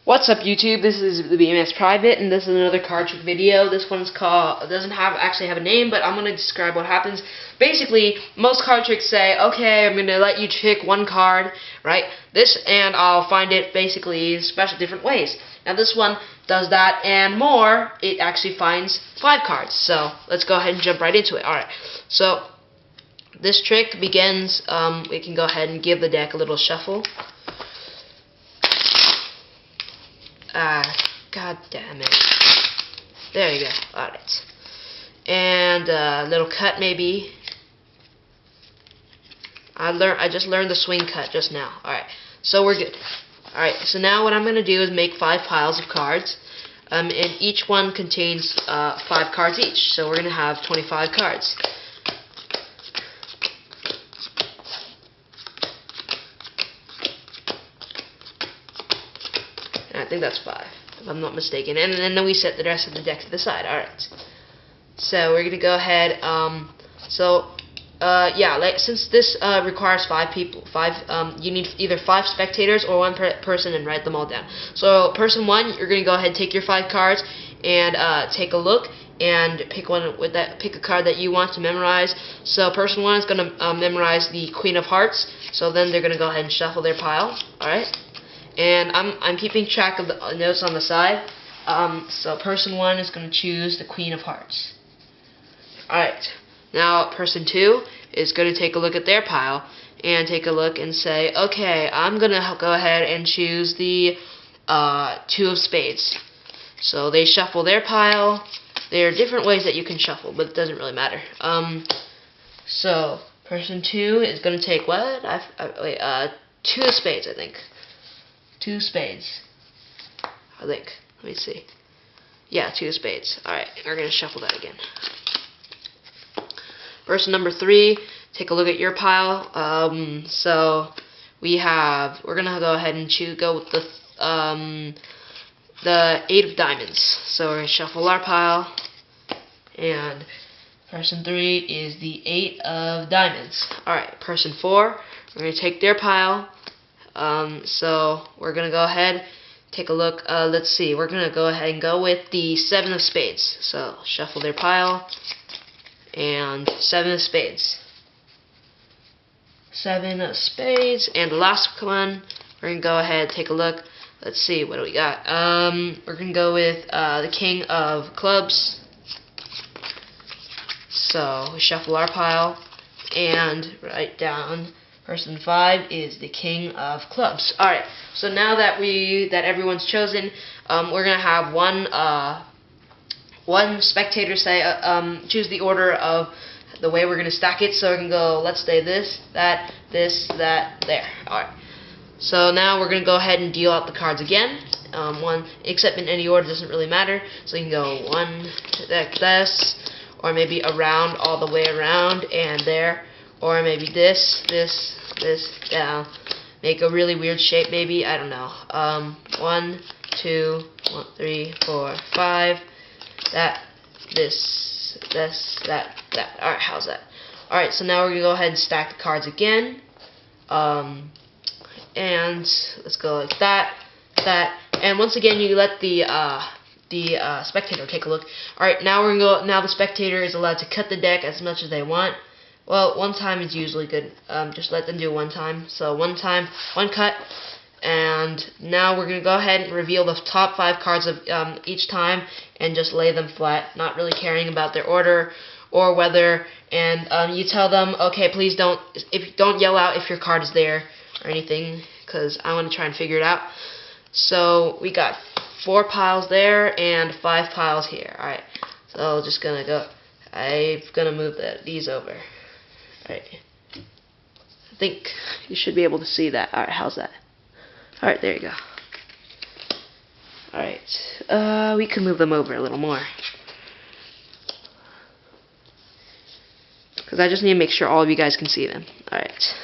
What's up, YouTube? This is the BMS Private, and this is another card trick video. This one's called, doesn't actually have a name, but I'm going to describe what happens. Basically, most card tricks say, okay, I'm going to let you pick one card, right? And I'll find it basically special different ways. Now this one does that and more. It actually finds 5 cards. So let's go ahead and jump right into it. Alright, so this trick begins, we can go ahead and give the deck a little shuffle. God damn it. There you go. Alright. And a little cut maybe. I just learned the swing cut just now. Alright. So we're good. Alright, so now what I'm going to do is make 5 piles of cards. And each one contains 5 cards each. So we're going to have 25 cards. I think that's 5, if I'm not mistaken. And then we set the rest of the deck to the side. Alright. So we're gonna go ahead. Since this requires 5 people, you need either 5 spectators or 1 person, and write them all down. So person 1, you're gonna go ahead and take your 5 cards and take a look and pick a card that you want to memorize. So person 1 is gonna memorize the Queen of Hearts. So then they're gonna go ahead and shuffle their pile. Alright. And I'm keeping track of the notes on the side. So person 1 is going to choose the Queen of Hearts. Alright. Now person 2 is going to take a look at their pile and take a look and say, okay, I'm going to go ahead and choose the 2 of Spades. So they shuffle their pile. There are different ways that you can shuffle, but it doesn't really matter. So person 2 is going to take what? 2 of Spades, I think. 2 spades, I think. Let me see. Yeah, 2 spades. Alright, we're going to shuffle that again. Person number 3, take a look at your pile. So we're going to go ahead and go with the 8 of diamonds. So we're going to shuffle our pile. And person 3 is the 8 of diamonds. Alright, person 4, we're going to take their pile. So we're going to go ahead, take a look. Let's see, we're going to go ahead and go with the 7 of Spades. So shuffle their pile, and 7 of Spades. 7 of Spades, and the last one, we're going to go ahead, take a look. Let's see, what do we got? We're going to go with the King of Clubs. So we shuffle our pile, and write down person 5 is the King of Clubs. Alright, so now that everyone's chosen, we're going to have one spectator say, choose the order of the way we're going to stack it. So we can go, let's say this, that, there. Alright, so now we're going to go ahead and deal out the cards again. Except in any order, doesn't really matter. So you can go 1 like this, or maybe around, all the way around, and there. Or maybe this, down. Make a really weird shape, maybe. I don't know. 1, 2, 3, 4, 5. That, this, that. Alright, how's that? Alright, so now we're going to go ahead and stack the cards again. And let's go like that. And once again, you let the spectator take a look. Alright, now now the spectator is allowed to cut the deck as much as they want. Well, 1 time is usually good. Just let them do 1 time. So 1 time, 1 cut. And now we're going to go ahead and reveal the top 5 cards of each time and just lay them flat, not really caring about their order or whether. And you tell them, okay, please don't yell out if your card is there or anything, because I want to try and figure it out. So we got 4 piles there and 5 piles here. Alright, so just going to go. I'm going to move these over. Alright, I think you should be able to see that. Alright, how's that? Alright, there you go. Alright, we can move them over a little more, because I just need to make sure all of you guys can see them. Alright,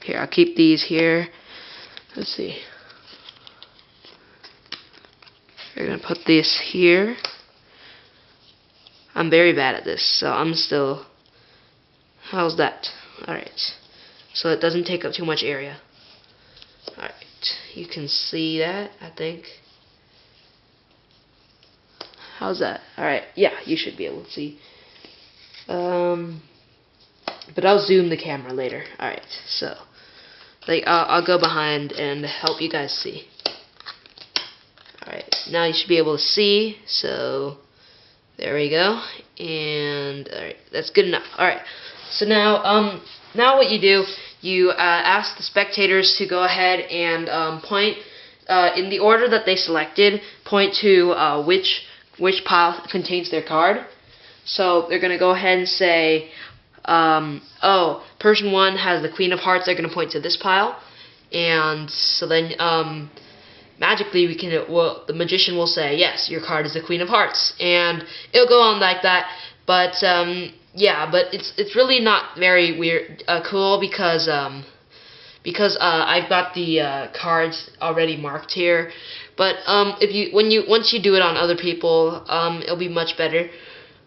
here, I'll keep these here. Let's see. We're going to put this here. I'm very bad at this, so I'm still... How's that? Alright. So it doesn't take up too much area. Alright. You can see that, I think. How's that? Alright, yeah, you should be able to see. But I'll zoom the camera later. Alright, so like I'll go behind and help you guys see. Alright, now you should be able to see, so there we go. And alright, that's good enough. Alright. So now now what you do, you ask the spectators to go ahead and point in the order that they selected, point to which pile contains their card. So they're gonna go ahead and say, oh, person 1 has the Queen of Hearts. They're gonna point to this pile, and so then magically the magician will say, yes, your card is the Queen of Hearts, and it'll go on like that. But yeah, but it's really not very weird, cool, because I've got the cards already marked here. But once you do it on other people, it'll be much better.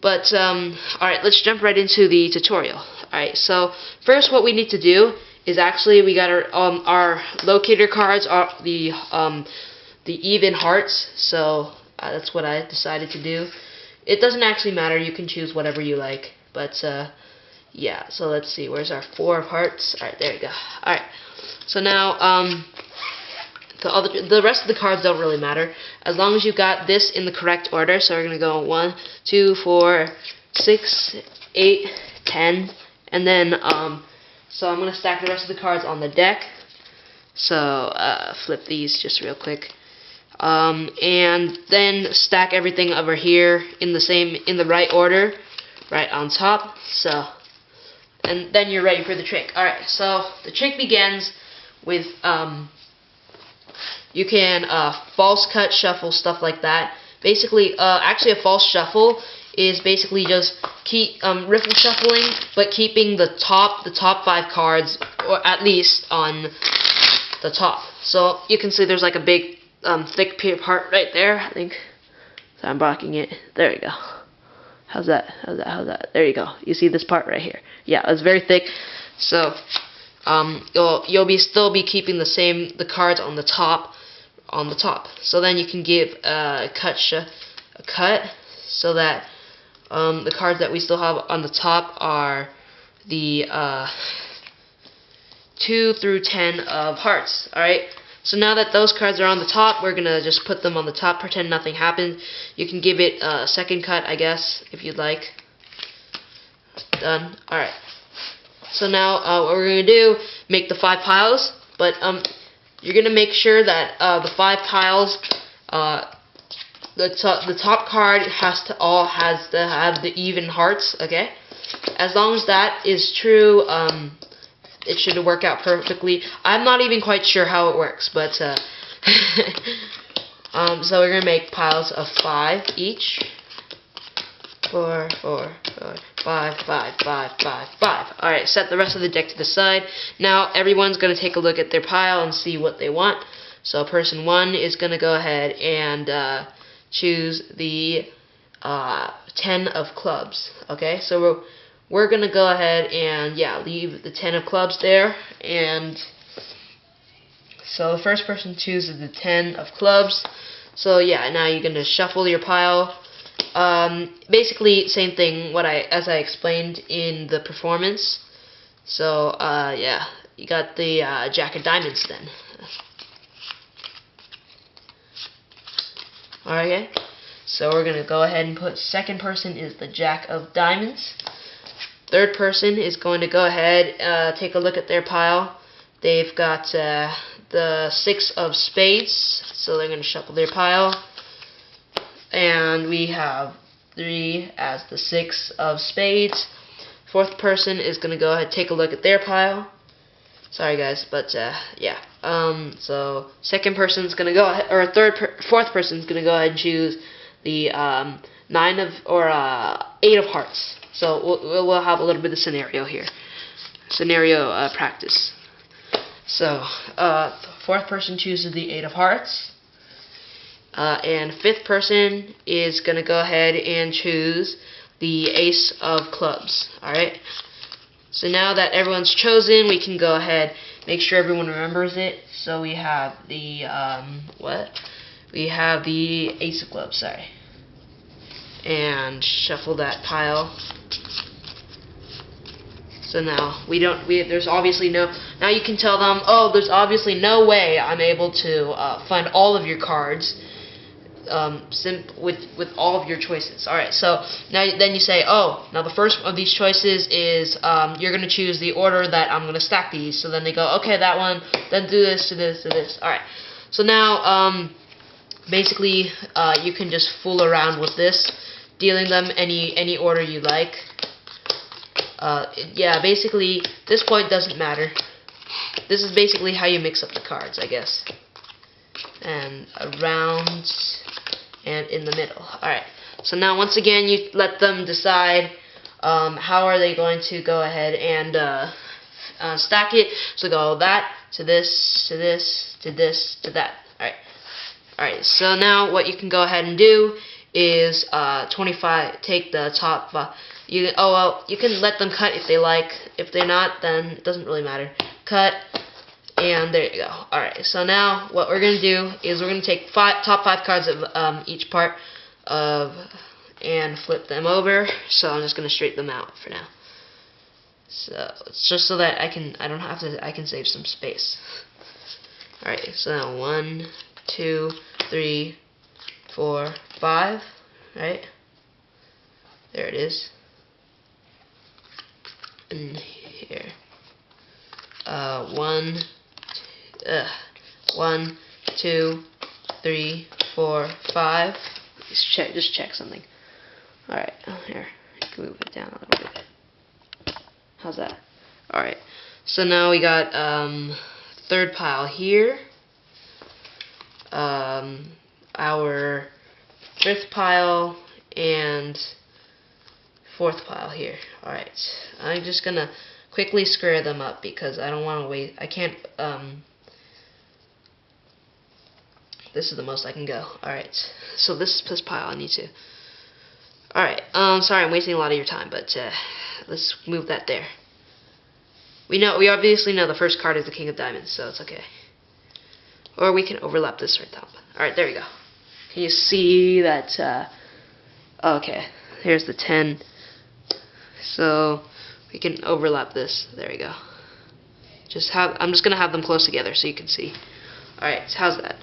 But alright, let's jump right into the tutorial. Alright, so first what we need to do is actually we got our locator cards are the even hearts. So that's what I decided to do. It doesn't actually matter, you can choose whatever you like, but yeah, so let's see, where's our 4 of hearts? Alright, there you go. Alright, so now the rest of the cards don't really matter, as long as you got this in the correct order. So we're going to go 1, 2, 4, 6, 8, 10, and then so I'm going to stack the rest of the cards on the deck. So flip these just real quick. And then stack everything over here in the right order, right on top. So, and then you're ready for the trick. Alright, so the trick begins with you can false cut, shuffle, stuff like that. Basically, actually a false shuffle is basically just keep riffle shuffling, but keeping the top 5 cards, or at least on the top. So you can see there's like a big thick part right there, I think. So I'm blocking it. There you go. How's that? How's that? How's that? There you go. You see this part right here? Yeah, it's very thick. So you'll still be keeping the cards on the top. So then you can give a cut so that the cards that we still have on the top are the 2 through 10 of hearts. Alright, so now that those cards are on the top, we're gonna just put them on the top, pretend nothing happened. You can give it a second cut, I guess, if you'd like. Done. Alright, so now what we're gonna do, make the 5 piles, but you're gonna make sure that the 5 piles, the top card has to have the even hearts. Okay, as long as that is true, it should work out perfectly. I'm not even quite sure how it works, but so we're gonna make piles of 5 each. 4, 4, 4, 5, 5, 5, 5, 5. Alright, set the rest of the deck to the side. Now everyone's gonna take a look at their pile and see what they want. So person 1 is gonna go ahead and choose the 10 of clubs. Okay, so we're gonna go ahead and leave the 10 of clubs there, and so the first person chooses the 10 of clubs. So yeah, now you're gonna shuffle your pile. Basically same thing as I explained in the performance. So yeah, you got the Jack of Diamonds then. Alright, so we're gonna go ahead and put second person is the Jack of Diamonds. Third person is going to go ahead, take a look at their pile. They've got the 6 of spades, so they're going to shuffle their pile. And we have 3 as the 6 of spades. Fourth person is going to go ahead and take a look at their pile. Sorry guys, but yeah. So second person's going to go ahead, or fourth person's going to go ahead and choose the 8 of hearts. So we'll have a little bit of scenario here. Scenario practice. So fourth person chooses the 8 of hearts. And fifth person is going to go ahead and choose the Ace of clubs. Alright. So now that everyone's chosen, we can go ahead, make sure everyone remembers it. So we have the, We have the Ace of clubs, sorry. and shuffle that pile. So now there's obviously now you can tell them, oh, there's obviously no way I'm able to find all of your cards with all of your choices. Alright, so then you say, oh, now the first of these choices is you're going to choose the order that I'm going to stack these. So then they go, okay, that one, then do this, to this, to this. Alright, so now basically you can just fool around with this, dealing them any order you like. Yeah, basically, this point doesn't matter. This is basically how you mix up the cards, I guess. And around and in the middle. Alright, so now once again you let them decide how are they going to go ahead and stack it. So go that, to this, to this, to this, to that. Alright, so now what you can go ahead and do is 25, take the top, you can let them cut if they like. If they're not, then it doesn't really matter. Cut, and there you go. Alright, so now what we're going to do is we're going to take top 5 cards of each part and flip them over. So I'm just going to straighten them out for now. So it's just so that I can save some space. Alright, so now 1, 2, 3, 4, 5. Right? There it is. And here. 1, 2, 3, 4, 5. Just check something. Alright, here. I can move it down a little bit. How's that? Alright. So now we got third pile here. Our fifth pile and fourth pile here. Alright. I'm just gonna quickly square them up because I don't want to wait. I can't this is the most I can go. Alright. So this pile I need to. Alright. Sorry I'm wasting a lot of your time, but let's move that there. We obviously know the first card is the King of Diamonds, so it's okay. Or we can overlap this right top. Alright, there we go. Can you see that? Okay, here's the 10. So we can overlap this. There we go. I'm just gonna have them close together so you can see. Alright, so how's that?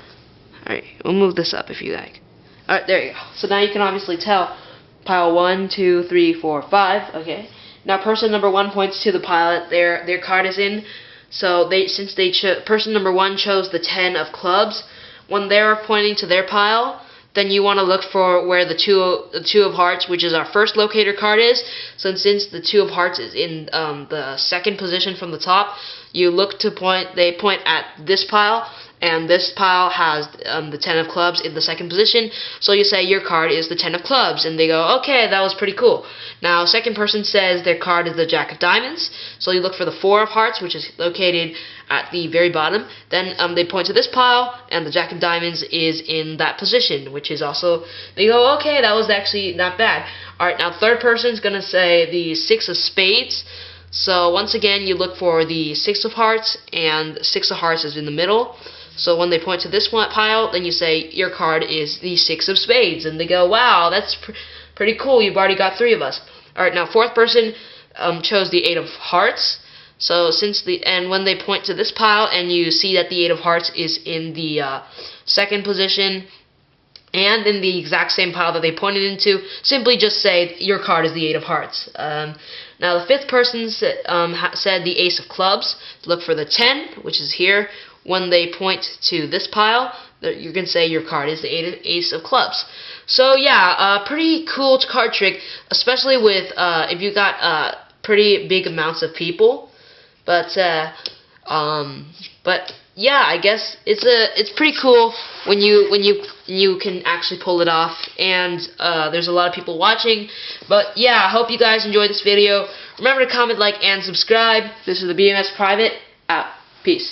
Alright, we'll move this up if you like. Alright, there you go. So now you can obviously tell pile 1, 2, 3, 4, 5. Okay. Now person number 1 points to the pile that their card is in. So person number 1 chose the 10 of clubs. When they're pointing to their pile, then you want to look for where the two of hearts, which is our first locator card, is. So since the 2 of hearts is in the second position from the top, you look to they point at this pile, and this pile has the 10 of clubs in the second position. So you say your card is the 10 of clubs, and they go, okay, that was pretty cool. Now second person says their card is the Jack of Diamonds, so you look for the 4 of hearts, which is located at the very bottom. Then they point to this pile, and the Jack of Diamonds is in that position, which is also, they go, okay, that was actually not bad. Alright, now third person is going to say the 6 of spades. So once again, you look for the 6 of hearts, and 6 of hearts is in the middle. So when they point to this one pile, then you say your card is the 6 of spades, and they go, wow, that's pretty cool, you've already got 3 of us. Alright, now fourth person chose the 8 of hearts. So when they point to this pile and you see that the 8 of hearts is in the second position and in the exact same pile that they pointed into, simply just say your card is the 8 of hearts. Now the fifth person said the ace of clubs. Look for the 10, which is here. When they point to this pile, you can say your card is the ace of clubs. So yeah, pretty cool card trick, especially with if you got pretty big amounts of people. But yeah, I guess it's pretty cool when you can actually pull it off, and there's a lot of people watching. But yeah, I hope you guys enjoyed this video. Remember to comment, like, and subscribe. This is the BMS Private out. Peace.